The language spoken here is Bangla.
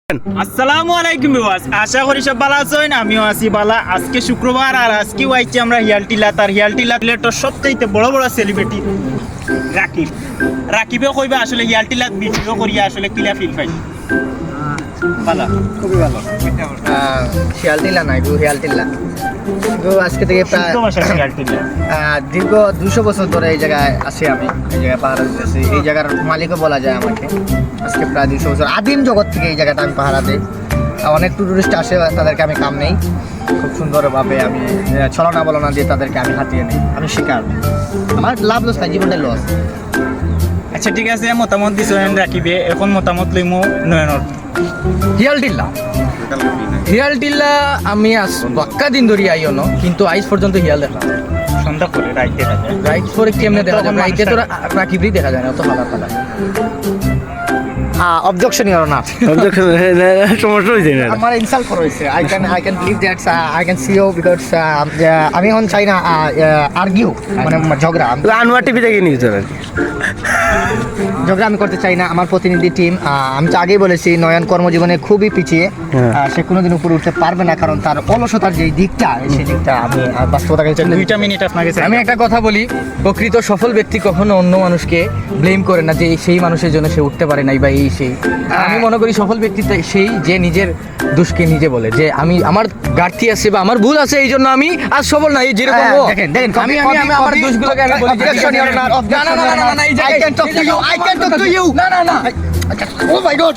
আসসালামু আলাইকুম ভিউয়ার্স, আশা করি সব ভালো আছেন। আমিও আছি ভালো। আজকে শুক্রবার আর আজকেও আইছি আমরা হিয়ালটিলা। তার হিয়ালটিলা প্লেটের সবচাইতে বড় বড় সেলিব্রিটি রাকিব। রাকিবেও কইবা আসলে হিয়ালটিলা ভিডিও করিয়া আসলে কিলা ফিল পাই। ভালো, খুবই ভালো। শিয়ালটিলা নাই গো, হিয়ালটিলা গো। আজকে থেকে প্রায় হিয়ালটিলা দীর্ঘ 200 বছর ধরে এই জায়গায় আছি আমি। এই জায়গায় পাহারা দিতেছি। এই জায়গার মালিকও বলা যায় আমাকে। আজকে প্রায় 200 বছর আদিম জগৎ থেকে এই জায়গাটা আমি পাহারা দিই। অনেক টুরিস্ট আসে, তাদেরকে আমি কাম নেই। খুব সুন্দরভাবে আমি ছলনা বলনা দিয়ে তাদেরকে আমি হাতিয়ে নিই। আমি শিকার, আমার লাভ লস নাই, জীবনটা লস। আচ্ছা ঠিক আছে, মতামত দিছেন রাকিবে। এখন মতামত লইমু নয়নর। হিয়ালটিল্লা আমি আজ বাক্কা দিন ধরে আইও ন, কিন্তু আইজ পর্যন্ত হিয়াল দেখলাম। সন্ধ্যা করে রাইতে থাকে। রাইট পরে কেমনে দেখা যায়? রাইতে তো রাকিবই দেখা যায় না, অত ভালো ভালো। অবজেকশন ইওর না, সমস্যা হয়েছে না। আমার ইনসাল্ট করা হয়েছে। I can believe that I can see you because আমি এখন চাই না আর্গিউ, মানে ঝগড়া। আনোয়ার টিভি থেকে নিউজ ঝগড়া আমি করতে চাই না। আমার প্রতিনিধি টিম, আমি তো আগেই বলেছি, নয়ন কর্মজীবনে খুবই পিছিয়ে। সে কোনোদিন উপরে উঠতে পারবে না, কারণ তার অলসতার যে দিকটা, সেই দিকটা আমি বাস্তবতাকে 2 মিনিট আপনাকে আমি একটা কথা বলি, প্রকৃত সফল ব্যক্তি কখনো অন্য মানুষকে ব্লেম করে না যে সেই মানুষের জন্য সে উঠতে পারে নাই বা এই সেই। আমি মনে করি সফল ব্যক্তি সেই যে নিজের দোষকে নিজে বলে যে আমি আমার ঘাটতি আছে বা আমার ভুল আছে, এই জন্য আমি আজ সফল না। এই যেরকম দেখেন আমি আমার দোষগুলোকে আমি বলি যে Objection, Your Honor. না না না না না, এই I জায়গায় can talk to you. I can talk to you. না না না। Oh my God.